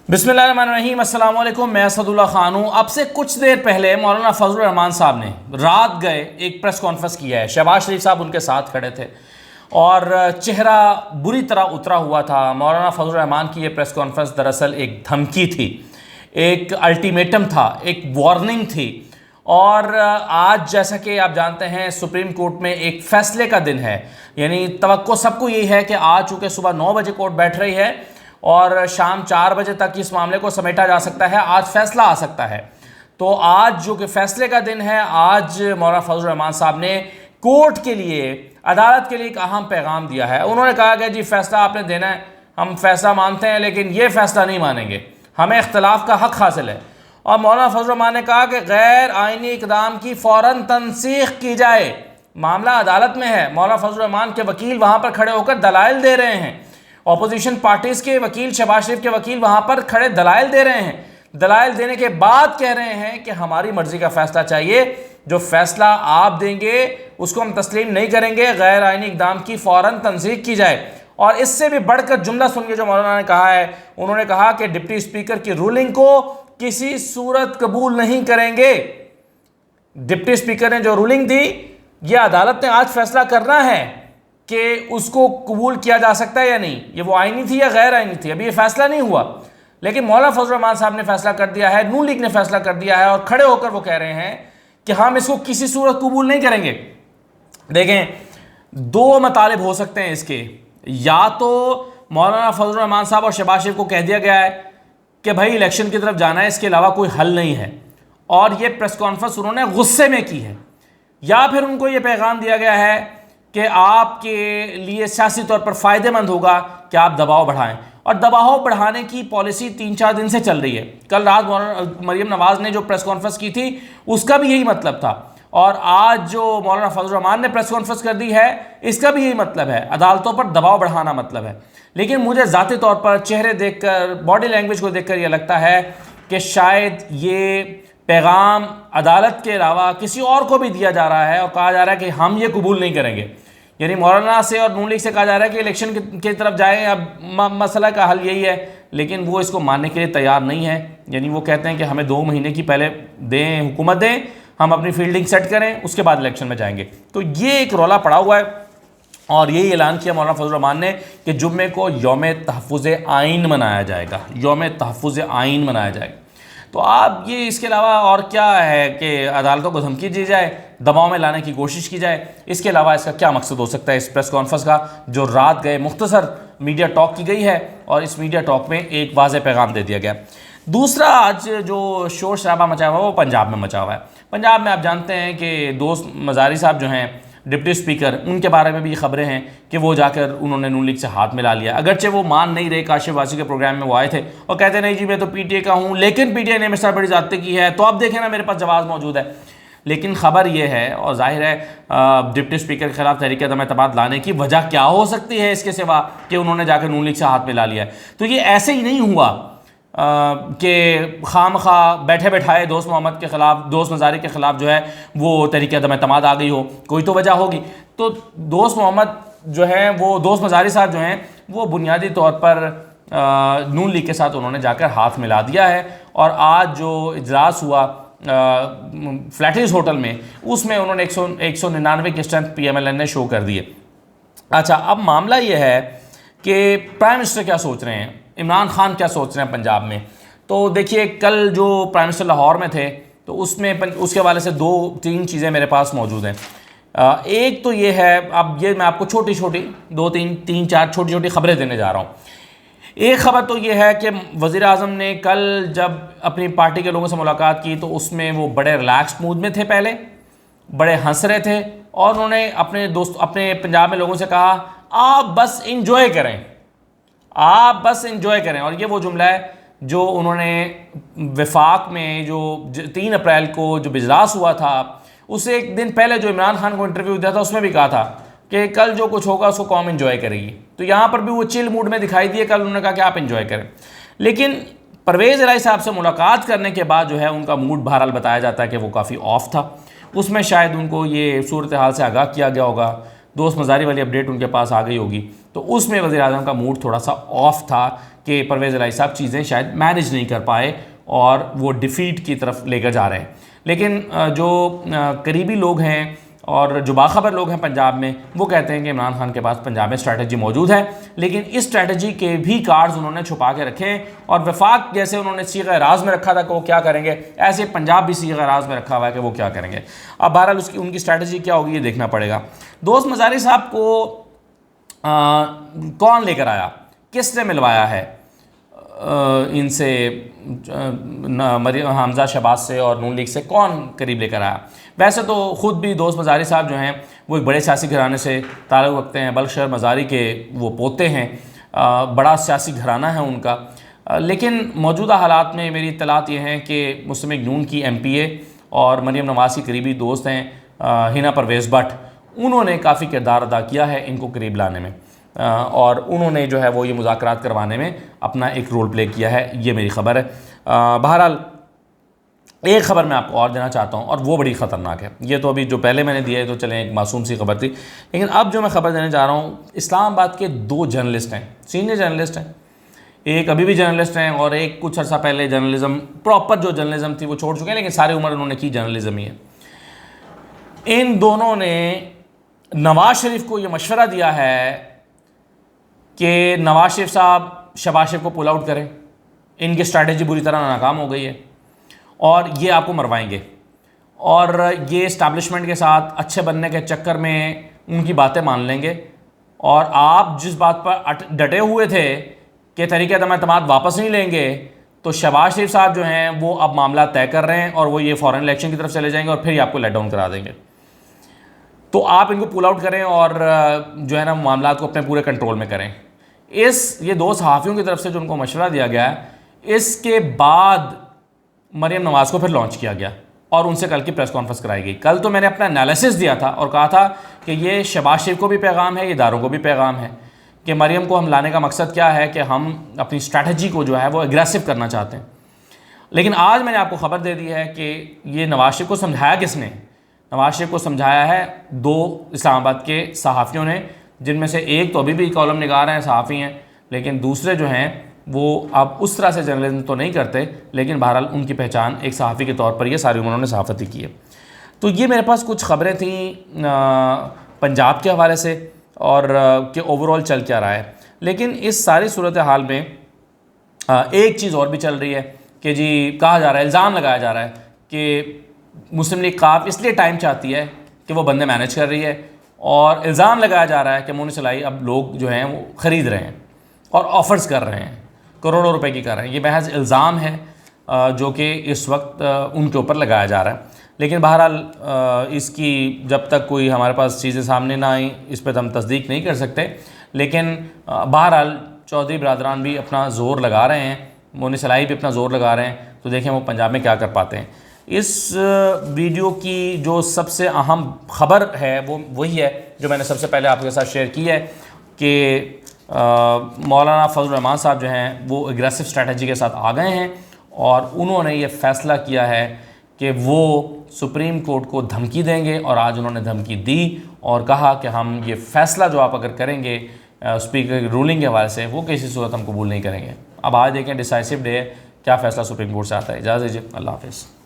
बिस्मिल्लाहिर्रहमानिर्रहीम, अस्सलाम वालेकुम। मैं असदुल्ला खान हूँ। अब से कुछ देर पहले मौलाना फजलुर रहमान साहब ने रात गए एक प्रेस कॉन्फ्रेंस किया है। शहबाज शरीफ साहब उनके साथ खड़े थे और चेहरा बुरी तरह उतरा हुआ था। मौलाना फजलुर रहमान की ये प्रेस कॉन्फ्रेंस दरअसल एक धमकी थी, एक अल्टीमेटम था, एक वार्निंग थी। और आज जैसा कि आप जानते हैं सुप्रीम कोर्ट में एक फ़ैसले का दिन है, यानी तवक्को सबको यही है कि आज चूँकि सुबह 9 बजे कोर्ट बैठ रही है और शाम 4 बजे तक इस मामले को समेटा जा सकता है, आज फैसला आ सकता है। तो आज जो कि फैसले का दिन है, आज मौलाना फजलुर रहमान साहब ने कोर्ट के लिए, अदालत के लिए एक अहम पैगाम दिया है। उन्होंने कहा कि जी फैसला आपने देना है, हम फैसला मानते हैं लेकिन ये फैसला नहीं मानेंगे, हमें इख्तलाफ का हक हासिल है। और मौलाना फजलुर रहमान ने कहा कि गैर आइनी इकदाम की फ़ौरन तनसीख की जाए। मामला अदालत में है, मौलाना फजलुर रहमान के वकील वहाँ पर खड़े होकर दलाइल दे रहे हैं। ऑपोजिशन पार्टीज़ के वकील, शहबाज शरीफ के वकील वहाँ पर खड़े दलाइल दे रहे हैं। दलाइल देने के बाद कह रहे हैं कि हमारी मर्ज़ी का फ़ैसला चाहिए, जो फ़ैसला आप देंगे उसको हम तस्लीम नहीं करेंगे, गैर आइनी इक़दाम की फ़ौरन तनसीख की जाए। और इससे भी बढ़कर जुमला सुनिए जो मौलाना ने कहा है। उन्होंने कहा कि डिप्टी स्पीकर की रूलिंग को किसी सूरत कबूल नहीं करेंगे। डिप्टी स्पीकर ने जो रूलिंग दी, यह अदालत ने आज फैसला करना है कि उसको कबूल किया जा सकता है या नहीं, ये वो आईनी थी या गैर आईनी थी, अभी ये फैसला नहीं हुआ। लेकिन मौलाना फजलुर रहमान साहब ने फैसला कर दिया है, नून लीग ने फैसला कर दिया है और खड़े होकर वो कह रहे हैं कि हम इसको किसी सूरत कबूल नहीं करेंगे। देखें, दो मतालिब हो सकते हैं इसके। या तो मौलाना फजलुर रहमान साहब और शहबाज शरीफ को कह दिया गया है कि भाई इलेक्शन की तरफ जाना है, इसके अलावा कोई हल नहीं है, और ये प्रेस कॉन्फ्रेंस उन्होंने गुस्से में की है। या फिर उनको ये पैगाम दिया गया है कि आपके लिए सियासी तौर पर फ़ायदेमंद होगा कि आप दबाव बढ़ाएं, और दबाव बढ़ाने की पॉलिसी 3-4 दिन से चल रही है। कल रात मरीम नवाज़ ने जो प्रेस कॉन्फ्रेंस की थी उसका भी यही मतलब था, और आज जो मौलाना फजलुर रहमान ने प्रेस कॉन्फ्रेंस कर दी है इसका भी यही मतलब है, अदालतों पर दबाव बढ़ाना मतलब है। लेकिन मुझे ज़ाती तौर पर चेहरे देखकर, बॉडी लैंग्वेज को देखकर यह लगता है कि शायद ये पैगाम अदालत के अलावा किसी और को भी दिया जा रहा है और कहा जा रहा है कि हम ये कबूल नहीं करेंगे। यानी मौलाना से और नून लीग से कहा जा रहा है कि इलेक्शन की तरफ जाएं, अब मसला का हल यही है, लेकिन वो इसको मानने के लिए तैयार नहीं है। यानी वो कहते हैं कि हमें 2 महीने की पहले दें, हुकूमत दें, हम अपनी फील्डिंग सेट करें, उसके बाद इलेक्शन में जाएंगे। तो ये एक रौला पड़ा हुआ है और यही ऐलान किया मौलाना फजलुर रहमान ने कि जुम्मे को यौम तहफ़्फ़ुज़ आइन मनाया जाएगा, यौम तहफ़्फ़ुज़ आइन मनाया जाएगा। तो आप ये इसके अलावा और क्या है कि अदालतों को धमकी दी जाए, दबाव में लाने की कोशिश की जाए, इसके अलावा इसका क्या मकसद हो सकता है इस प्रेस कॉन्फ्रेंस का जो रात गए मुख्तसर मीडिया टॉक की गई है, और इस मीडिया टॉक में एक वाज़ेह पैगाम दे दिया गया। दूसरा, आज जो शोर शराबा मचा हुआ है वो पंजाब में मचा हुआ है। पंजाब में आप जानते हैं कि दोस्त मज़ारी साहब जो हैं डिप्टी स्पीकर, उनके बारे में भी खबरें हैं कि वो जाकर उन्होंने नून लीग से हाथ मिला लिया। अगरचे वो मान नहीं रहे, काशिफ वासी के प्रोग्राम में वो आए थे और कहते नहीं जी मैं तो पीटीए का हूँ, लेकिन पीटीए ने मेरे साथ बड़ी ज़्यादती की है, तो अब देखें ना मेरे पास जवाब मौजूद है। लेकिन ख़बर ये है और जाहिर है डिप्टी स्पीकर के खिलाफ तहरीक अदम एतमाद लाने की वजह क्या हो सकती है इसके सिवा कि उन्होंने जाकर नून लीग से हाथ मिला लिया है। तो ये ऐसे ही नहीं हुआ कि खामखा बैठे बैठाए दोस्त मोहम्मद के ख़िलाफ़, दोस्त मज़ारी के ख़िलाफ़ जो है वो तहरीक अदम एतमाद आ गई हो, कोई तो वजह होगी। तो दोस्त मोहम्मद जो है, वो दोस्त मज़ारी साहब जो हैं, वो बुनियादी तौर पर नून लीग के साथ उन्होंने जाकर हाथ मिला दिया है। और आज जो इजलास हुआ फ्लैटिस होटल में, उसमें उन्होंने 199 की स्ट्रेंथ PMLN ने शो कर दिए। अच्छा, अब मामला ये है कि प्राइम मिनिस्टर क्या सोच रहे हैं, इमरान खान क्या सोच रहे हैं पंजाब में। तो देखिए, कल जो प्राइम मिनिस्टर लाहौर में थे तो उसमें उसके हवाले से 2-3 चीज़ें मेरे पास मौजूद हैं। एक तो ये है, अब ये मैं आपको छोटी छोटी 2-3-4 छोटी छोटी खबरें देने जा रहा हूँ। एक ख़बर तो ये है कि वज़ीर आज़म ने कल जब अपनी पार्टी के लोगों से मुलाकात की तो उसमें वो बड़े रिलैक्स्ड मूड में थे, पहले बड़े हंस रहे थे, और उन्होंने अपने पंजाब में लोगों से कहा आप बस इंजॉय करें, आप बस इंजॉय करें। और ये वो जुमला है जो उन्होंने वफाक में जो 3 अप्रैल को जो इजलास हुआ था उससे एक दिन पहले जो इमरान खान को इंटरव्यू दिया था उसमें भी कहा था कि कल जो कुछ होगा उसको कौम इंजॉय करेगी। तो यहाँ पर भी वो चिल मूड में दिखाई दिए, कल उन्होंने कहा कि आप इंजॉय करें। लेकिन परवेज़ इलाही साहब से मुलाकात करने के बाद जो है उनका मूड बहरहाल बताया जाता है कि वो काफ़ी ऑफ था। उसमें शायद उनको ये सूरत हाल से आगाह किया गया होगा, दोस्त मज़ारी वाली अपडेट उनके पास आ गई होगी तो उसमें वज़ीर-ए-आज़म का मूड थोड़ा सा ऑफ था कि परवेज़ इलाही साहब चीज़ें शायद मैनेज नहीं कर पाए और वो डिफ़ीट की तरफ लेकर जा रहे हैं। लेकिन जो करीबी लोग हैं और जो बाखबर लोग हैं पंजाब में, वो कहते हैं कि इमरान खान के पास पंजाब में स्ट्रैटेजी मौजूद है, लेकिन इस स्ट्रैटेजी के भी कार्ड्स उन्होंने छुपा के रखे हैं। और वफाक जैसे उन्होंने सीग़ा राज में रखा था कि वो क्या करेंगे, ऐसे पंजाब भी सीग़ा राज में रखा हुआ है कि वो क्या करेंगे। अब बहरहाल उनकी स्ट्रैटेजी क्या होगी ये देखना पड़ेगा। दोस्त मज़ारी साहब को कौन लेकर आया, किसने मिलवाया है इनसे, मरियम हमजा शहबाज से और नून लीग से कौन करीब लेकर आया? वैसे तो ख़ुद भी दोस्त मज़ारी साहब जो हैं वो एक बड़े सियासी घराने से ताल्लुक़ रखते हैं, बल्कि शहर मज़ारी के वो पोते हैं, बड़ा सियासी घराना है उनका। लेकिन मौजूदा हालात में मेरी इत्तलात ये हैं कि मुस्लिम लीग नून की MPA और मरियम नवाज़ की करीबी दोस्त हैं हिना परवेज़ भट्ट, उन्होंने काफ़ी किरदार अदा किया है इनको करीब लाने में, और उन्होंने जो है वो ये मुज़ाकरात करवाने में अपना एक रोल प्ले किया है, ये मेरी ख़बर है। बहरहाल एक ख़बर मैं आपको और देना चाहता हूँ और वो बड़ी ख़तरनाक है। ये तो अभी जो पहले मैंने दिया है तो चलें एक मासूम सी खबर थी, लेकिन अब जो मैं ख़बर देने जा रहा हूँ, इस्लामाबाद के 2 जर्नलिस्ट हैं, सीनियर जर्नलिस्ट हैं, एक अभी भी जर्नलिस्ट हैं और एक कुछ अर्सा पहले जर्नलिज़म, प्रॉपर जो जर्नलिज़म थी वो छोड़ चुके हैं, लेकिन सारी उम्र उन्होंने की जर्नलिज़म ही है। इन दोनों ने नवाज़ शरीफ को ये मशवरा दिया है कि नवाज़ शरीफ साहब शहबाज शरीफ को पुल आउट करें, इनकी स्ट्रैटेजी बुरी तरह नाकाम हो गई है और ये आपको मरवाएंगे, और ये इस्टेब्लिशमेंट के साथ अच्छे बनने के चक्कर में उनकी बातें मान लेंगे, और आप जिस बात पर डटे हुए थे कि तरीक़े एतमाद वापस नहीं लेंगे, तो शहबाज शरीफ साहब जो हैं वो अब मामला तय कर रहे हैं और वो ये फ़ौरन इलेक्शन की तरफ चले जाएंगे और फिर आपको लेट डाउन करा देंगे। तो आप इनको पुल आउट करें और जो है ना मामला को अपने पूरे कंट्रोल में करें। ये 2 सहाफ़ियों की तरफ से जो उनको मशवरा दिया गया है, इसके बाद मरियम नवाज़ को फिर लॉन्च किया गया और उनसे कल की प्रेस कॉन्फ्रेंस कराई गई। कल तो मैंने अपना एनालिसिस दिया था और कहा था कि ये शहबाज शरीफ को भी पैगाम है, ये इदारों को भी पैगाम है कि मरियम को हम लाने का मकसद क्या है कि हम अपनी स्ट्रैटेजी को जो है वो एग्रेसिव करना चाहते हैं। लेकिन आज मैंने आपको ख़बर दे दी है कि ये नवाज़ शरीफ को समझाया किसने? नवाज़ शरीफ को समझाया है 2 इस्लामाबाद के सहाफ़ियों ने, जिनमें से एक तो अभी भी कॉलम निगार हैं, सहाफ़ी हैं, लेकिन दूसरे जो हैं वो अब उस तरह से जर्नलिज्म तो नहीं करते, लेकिन बहरहाल उनकी पहचान एक सहाफ़ी के तौर पर ये सारी उन्होंने सहाफ़ती की है। तो ये मेरे पास कुछ ख़बरें थी पंजाब के हवाले से और कि ओवरऑल चल क्या रहा है। लेकिन इस सारी सूरत हाल में एक चीज़ और भी चल रही है कि जी कहा जा रहा है, इल्ज़ाम लगाया जा रहा है कि मुस्लिम लीग काफ इसलिए टाइम चाहती है कि वो बंदे मैनेज कर रही है, और इल्ज़ाम लगाया जा रहा है कि मोनी सलाई अब लोग जो हैं वो ख़रीद रहे हैं और ऑफ़र्स कर रहे हैं, करोड़ों रुपए की कर रहे हैं। ये महज इल्ज़ाम है जो कि इस वक्त उनके ऊपर लगाया जा रहा है। लेकिन बहरहाल इसकी जब तक कोई हमारे पास चीज़ें सामने ना आई, इस पर तो हम तस्दीक नहीं कर सकते। लेकिन बहरहाल चौधरी बरादरान भी अपना ज़ोर लगा रहे हैं, मोनी सलाई भी अपना ज़ोर लगा रहे हैं, तो देखें वो पंजाब में क्या कर पाते हैं। इस वीडियो की जो सबसे अहम ख़बर है वो वही है जो मैंने सबसे पहले आपके साथ शेयर की है कि मौलाना फजल रहमान साहब जो हैं वो एग्रेसिव स्ट्रैटेजी के साथ आ गए हैं और उन्होंने ये फ़ैसला किया है कि वो सुप्रीम कोर्ट को धमकी देंगे, और आज उन्होंने धमकी दी और कहा कि हम ये फ़ैसला जो आप अगर करेंगे स्पीकर की रूलिंग के हवाले से, वो किसी सूरत हम कबूल नहीं करेंगे। अब आज देखें डिसाइसिव डे है, क्या फ़ैसला सुप्रीम कोर्ट से आता है। इजाज़त दीजिए, अल्लाह हाफ़िज़।